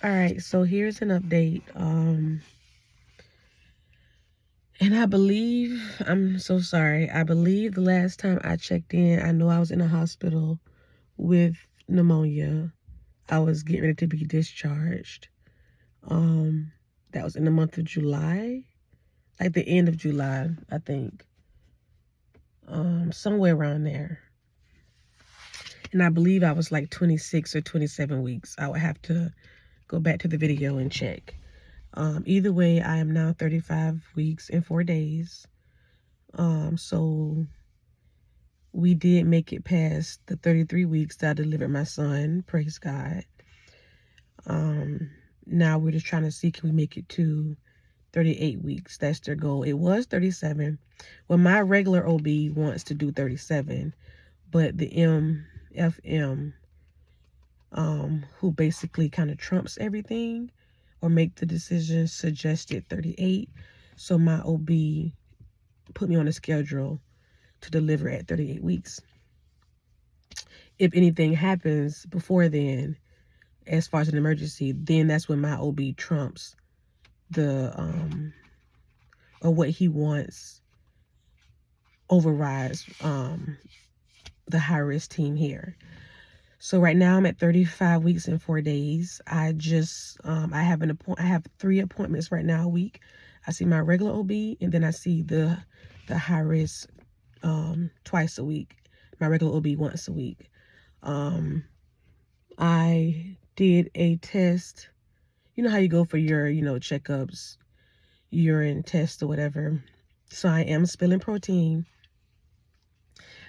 All right, so here's an update. And I'm so sorry. I believe the last time I checked in, I know I was in a hospital with pneumonia. I was getting ready to be discharged. That was in the month of July, like the end of July, I think. Somewhere around there. And I believe I was like 26 or 27 weeks. I would have to go back to the video and check. Either way, I am now 35 weeks and 4 days. So we did make it past the 33 weeks that I delivered my son. Praise God. Now we're just trying to see, can we make it to 38 weeks? That's their goal. It was 37. Well, my regular OB wants to do 37, but the MFM, who basically kind of trumps everything or make the decision, suggested 38. So my OB put me on a schedule to deliver at 38 weeks. If anything happens before then, as far as an emergency, then that's when my OB trumps the or what he wants overrides the high risk team here. So right now I'm at 35 weeks and 4 days. I have 3 appointments right now a week. I see my regular OB, and then I see the high risk twice a week. My regular OB once a week. I did a test. You know how you go for your, checkups, urine test or whatever. So I am spilling protein.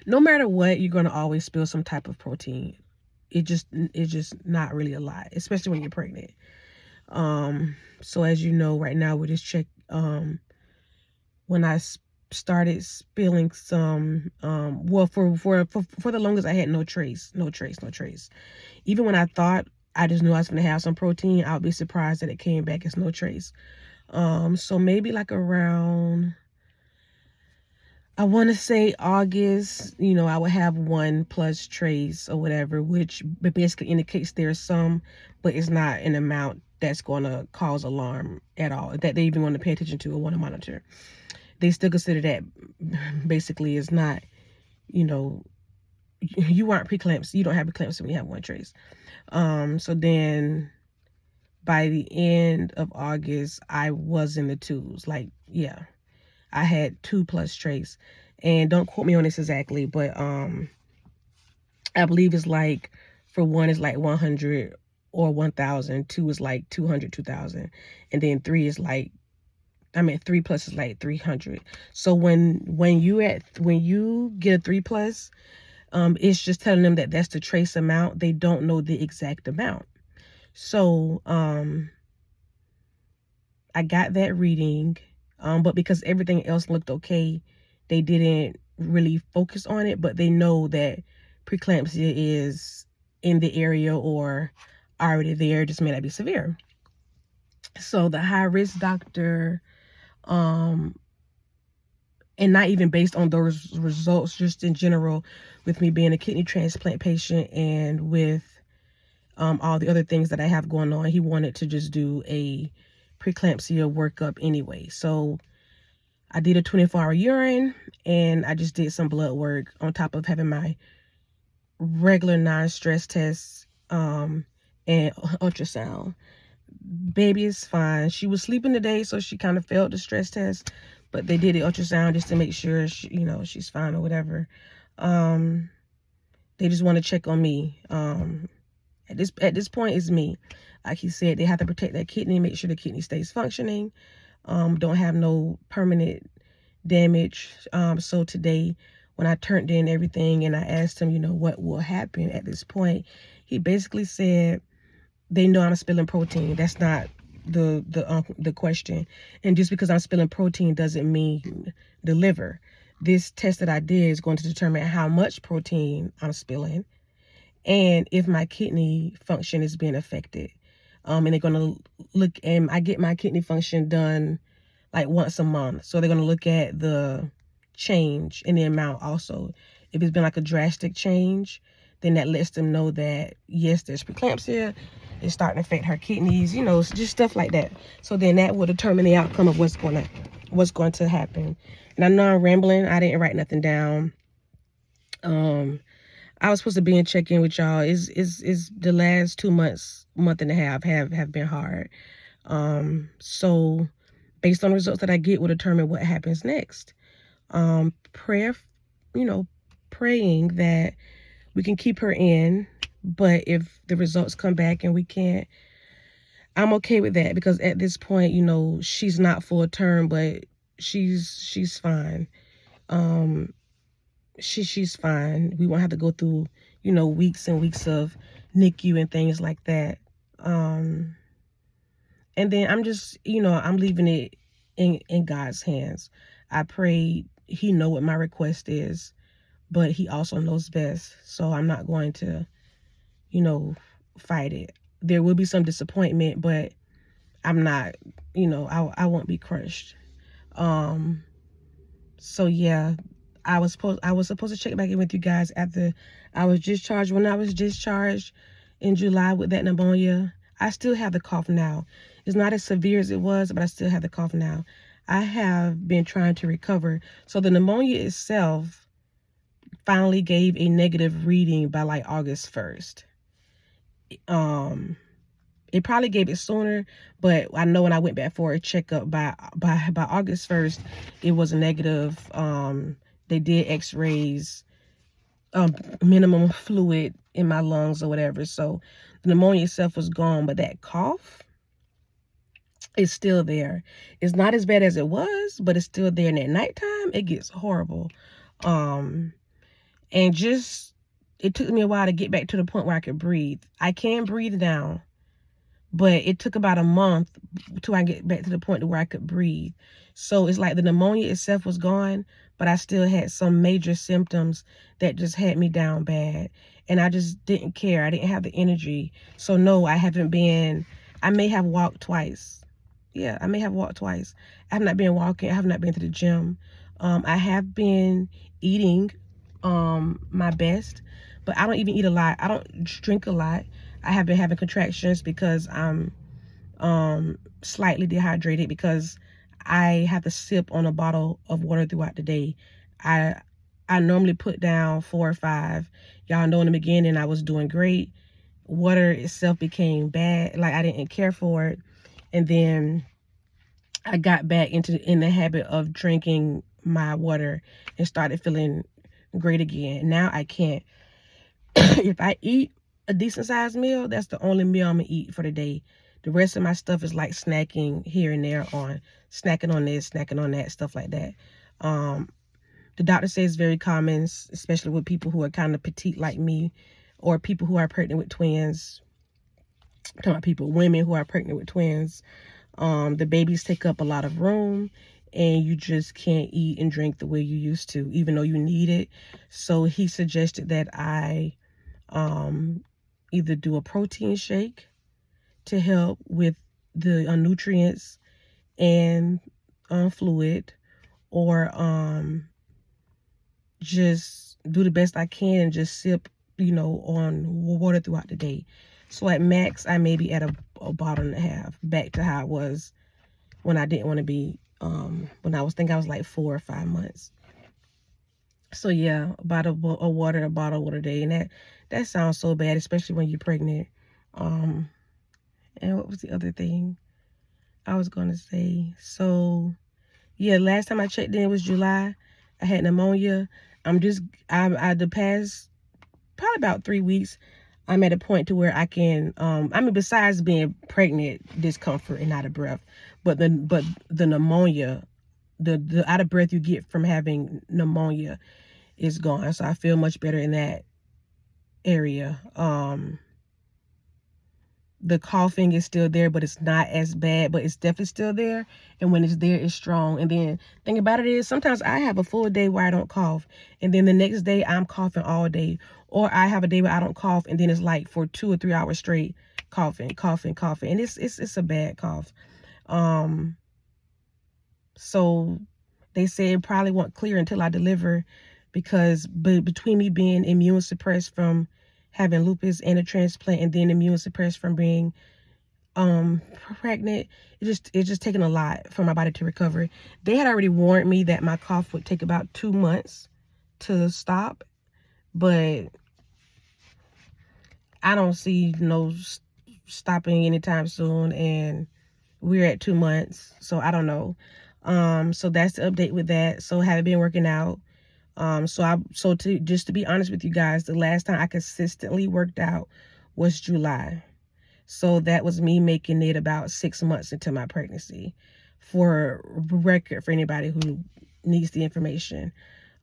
No matter what, you're going to always spill some type of protein. It's just not really a lot, especially when you're pregnant. So as you know, right now we just check, when I started spilling some, well, for the longest I had no trace. Even when I thought I just knew I was going to have some protein, I would be surprised that it came back as no trace. So maybe like around, I want to say August, I would have 1+ trace or whatever, which basically indicates there's some, but it's not an amount that's going to cause alarm at all, that they even want to pay attention to or want to monitor. They still consider that basically is not, you aren't preeclampsia. You don't have preeclampsia when you have 1 trace. So then by the end of August, I was in the 2s. Like, yeah, I had 2+ trace. And don't quote me on this exactly, but I believe it's like, for 1 is like 100 or 1,000. 2 is like 200, 2,000. And then 3 is like, 3+ is like 300. So when you get a 3+, it's just telling them that that's the trace amount. They don't know the exact amount. So I got that reading, but because everything else looked okay, they didn't really focus on it. But they know that preeclampsia is in the area or already there, just may not be severe. So the high risk doctor, and not even based on those results, just in general, with me being a kidney transplant patient and with all the other things that I have going on, he wanted to just do a preeclampsia workup anyway. So I did a 24-hour urine, and I just did some blood work on top of having my regular non-stress tests and ultrasound. Baby is fine. She was sleeping today, so she kind of failed the stress test, but they did the ultrasound just to make sure she's fine or whatever. They just want to check on me. At this point, it's me. Like he said, they have to protect that kidney, make sure the kidney stays functioning, don't have no permanent damage. So today, when I turned in everything and I asked him, what will happen at this point, he basically said, they know I'm spilling protein. That's not the question. And just because I'm spilling protein doesn't mean deliver. This test that I did is going to determine how much protein I'm spilling and if my kidney function is being affected. And they're going to look, and I get my kidney function done like once a month. So they're going to look at the change in the amount also. If it's been like a drastic change, then that lets them know that, yes, there's preeclampsia. It's starting to affect her kidneys, you know, just stuff like that. So then that will determine the outcome of what's going to happen. And I know I'm rambling. I didn't write nothing down. I was supposed to be in check-in with y'all. Is the last 2 months, month and a half have been hard. So based on the results that I get will determine what happens next. Prayer, you know, praying that we can keep her in, but if the results come back and we can't, I'm okay with that, because at this point, you know, she's not full term, but she's fine. She's fine. We won't have to go through, you know, weeks and weeks of NICU and things like that. And then I'm just, you know, I'm leaving it in God's hands. I pray he know what my request is, but he also knows best. So I'm not going to, you know, fight it. There will be some disappointment, but I'm not, you know, I won't be crushed. So yeah, I was supposed to check back in with you guys after I was discharged. When I was discharged in July with that pneumonia, I still have the cough now. It's not as severe as it was, but I still have the cough now. I have been trying to recover. So the pneumonia itself finally gave a negative reading by like August 1st. It probably gave it sooner, but I know when I went back for a checkup by August 1st, it was a negative. They did x-rays, minimum fluid in my lungs or whatever. So the pneumonia itself was gone, but that cough is still there. It's not as bad as it was, but it's still there. And at nighttime, it gets horrible. And just, it took me a while to get back to the point where I could breathe. I can breathe now, but it took about a month till I get back to the point where I could breathe. So it's like the pneumonia itself was gone, but I still had some major symptoms that just had me down bad. And I just didn't care. I didn't have the energy. So no, I haven't been, I may have walked twice. Yeah, I may have walked twice. I have not been walking. I have not been to the gym. I have been eating my best, but I don't even eat a lot. I don't drink a lot. I have been having contractions because I'm slightly dehydrated, because I have to sip on a bottle of water throughout the day. I normally put down 4 or 5. Y'all know in the beginning I was doing great. Water itself became bad. Like I didn't care for it. And then I got back in the habit of drinking my water and started feeling great again. Now I can't. If I eat a decent sized meal, that's the only meal I'm gonna eat for the day. The rest of my stuff is like snacking here and there, on snacking on this, snacking on that, stuff like that. The doctor says it's very common, especially with people who are kind of petite like me, or people who are pregnant with twins. I'm talking about people, women who are pregnant with twins. The babies take up a lot of room, and you just can't eat and drink the way you used to, even though you need it. So he suggested that I either do a protein shake to help with the nutrients and fluid, or just do the best I can and just sip, you know, on water throughout the day. So at max, I may be at a bottle and a half, back to how it was when I didn't want to be, when I was like 4 or 5 months. So yeah, about a bottle of water a day, and that sounds so bad, especially when you're pregnant. And what was the other thing I was gonna say? So yeah, last time I checked in was July. I had pneumonia. I the past probably about 3 weeks, I'm at a point to where I can, I mean, besides being pregnant, discomfort and out of breath, but the pneumonia, the out of breath you get from having pneumonia is gone. So I feel much better in that area. The coughing is still there, but it's not as bad, but it's definitely still there. And when it's there, it's strong. And then thing about it is, sometimes I have a full day where I don't cough, and then the next day I'm coughing all day. Or I have a day where I don't cough, and then it's like for 2 or 3 hours straight, coughing. And it's a bad cough. So they say it probably won't clear until I deliver, because between me being immune suppressed from having lupus and a transplant, and then immune suppressed from being pregnant. It's just taking a lot for my body to recover. They had already warned me that my cough would take about 2 months to stop, but I don't see no stopping anytime soon, and we're at 2 months, so I don't know. So that's the update with that. So haven't been working out. So to be honest with you guys, the last time I consistently worked out was July. So that was me making it about 6 months into my pregnancy. For record, for anybody who needs the information,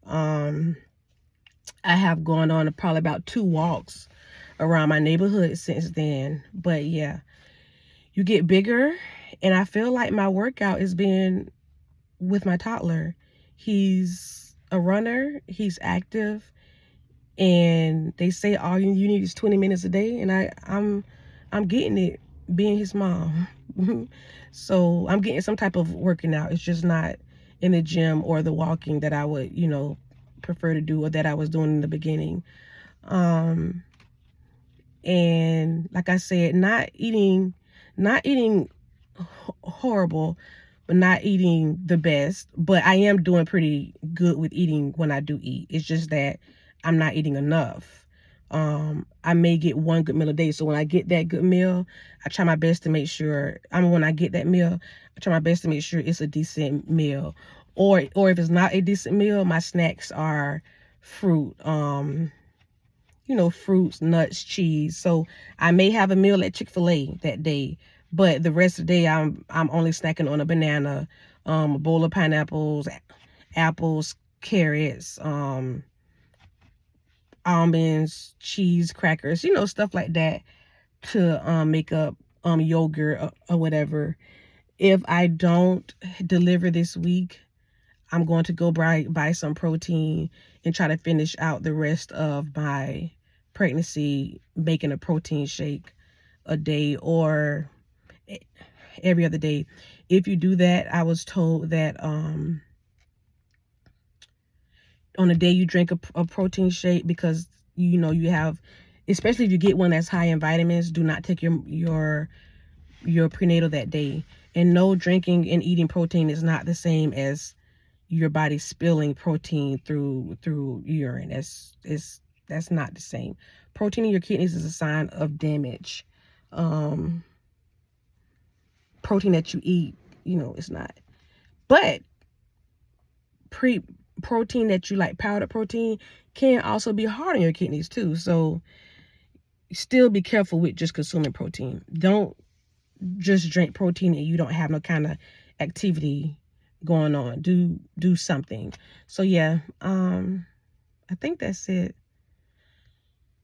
I have gone on probably about 2 walks around my neighborhood since then. But yeah, you get bigger, and I feel like my workout has been with my toddler. He's a runner, he's active, and they say all you need is 20 minutes a day, and I'm getting it being his mom. So I'm getting some type of working out. It's just not in the gym or the walking that I would, prefer to do, or that I was doing in the beginning. And like I said, not eating horrible, but not eating the best. But I am doing pretty good with eating when I do eat. It's just that I'm not eating enough. I may get one good meal a day. So when I get that good meal, I try my best to make sure, when I get that meal, I try my best to make sure it's a decent meal. Or if it's not a decent meal, my snacks are fruit, fruits, nuts, cheese. So I may have a meal at Chick-fil-A that day, but the rest of the day I'm only snacking on a banana, a bowl of pineapples, apples, carrots, almonds, cheese, crackers, stuff like that, to make up yogurt or whatever. If I don't deliver this week, I'm going to go buy some protein and try to finish out the rest of my pregnancy making a protein shake a day or every other day. If you do that, I was told that on the day you drink a protein shake, because you have, especially if you get one that's high in vitamins, do not take your prenatal that day. And no, drinking and eating protein is not the same as your body spilling protein through urine. That's not the same. Protein in your kidneys is a sign of damage. Protein that you eat, it's not. But protein that you like, powdered protein, can also be hard on your kidneys too. So still be careful with just consuming protein. Don't just drink protein and you don't have no kind of activity going on. Do something. So yeah, I think that's it.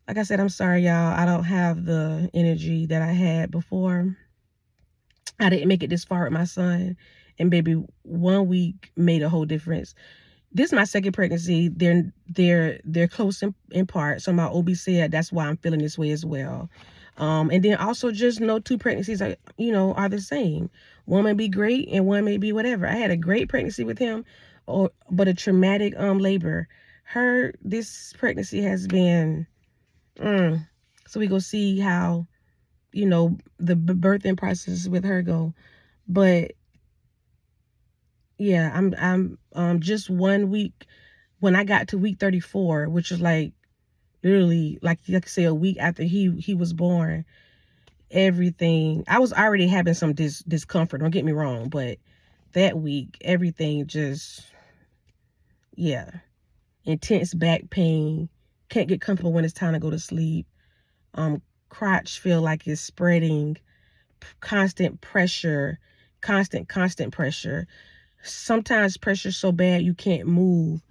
Like I said, I'm sorry, y'all. I don't have the energy that I had before. I didn't make it this far with my son, and baby, 1 week made a whole difference. This is my second pregnancy. They're close in part. So my OB said that's why I'm feeling this way as well. And then also just know 2 pregnancies are the same. One may be great and one may be whatever. I had a great pregnancy with him, but a traumatic labor. This pregnancy has been. So we go see how the birthing process with her go. But yeah, I'm just 1 week. When I got to week 34, which is like literally, like I could say, a week after he was born, everything, I was already having some discomfort, don't get me wrong, but that week everything just, yeah, intense back pain, can't get comfortable when it's time to go to sleep, crotch feel like it's spreading, constant pressure, constant pressure, sometimes pressure so bad you can't move.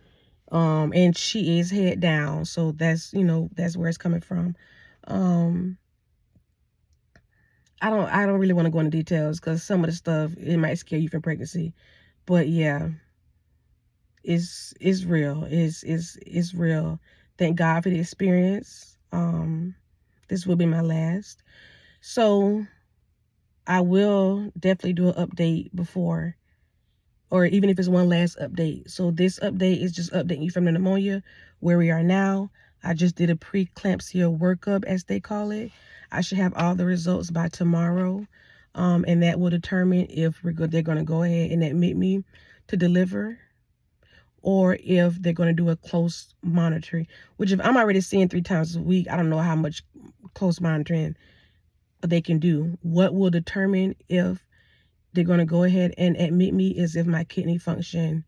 And she is head down, so that's that's where it's coming from. I don't really want to go into details because some of the stuff, it might scare you from pregnancy, but yeah, it's real. It's real. Thank God for the experience. This will be my last, so I will definitely do an update before, or even if it's one last update. So this update is just updating you from the pneumonia, where we are now. I just did a preeclampsia workup, as they call it. I should have all the results by tomorrow. And that will determine if they're going to go ahead and admit me to deliver, or if they're going to do a close monitoring, which if I'm already seeing 3 times a week, I don't know how much close monitoring they can do. What will determine if they're going to go ahead and admit me is if my kidney function,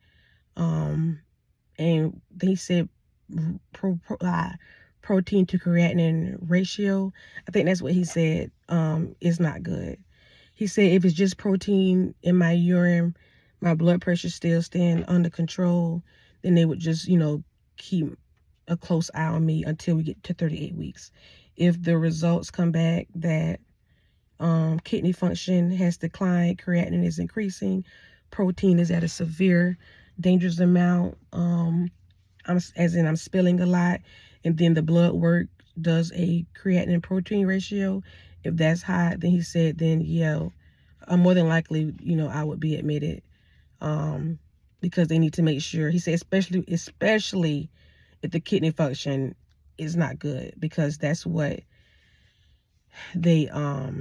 and they said protein to creatinine ratio, I think that's what he said, is not good. He said if it's just protein in my urine, my blood pressure still staying under control, then they would just, keep a close eye on me until we get to 38 weeks. If the results come back that kidney function has declined, creatinine is increasing, protein is at a severe, dangerous amount, I'm spilling a lot, and then the blood work does a creatinine protein ratio. If that's high, then he said, then yeah, more than likely, I would be admitted, because they need to make sure. He said, especially if the kidney function is not good, because that's what they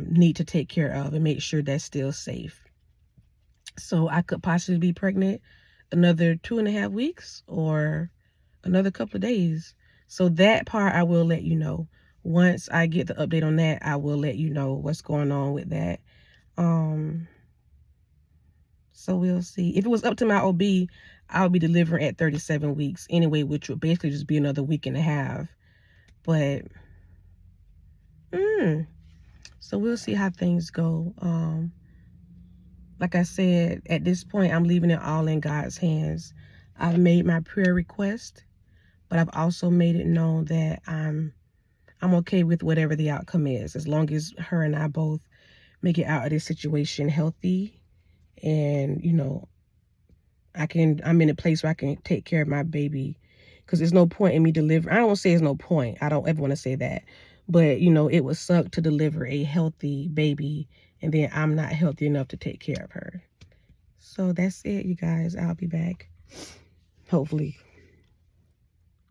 need to take care of and make sure that's still safe. So I could possibly be pregnant another 2.5 weeks or another couple of days. So that part I will let you know. Once I get the update on that, I will let you know what's going on with that. So we'll see. If it was up to my OB, I would be delivering at 37 weeks anyway, which would basically just be another 1.5 weeks. But so we'll see how things go. Like I said, at this point, I'm leaving it all in God's hands. I've made my prayer request, but I've also made it known that I'm okay with whatever the outcome is, as long as her and I both make it out of this situation healthy, and I'm in a place where I can take care of my baby, because there's no point in me delivering. I don't want to say there's no point. I don't ever want to say that, but it would suck to deliver a healthy baby and then I'm not healthy enough to take care of her. So that's it, you guys. I'll be back, hopefully.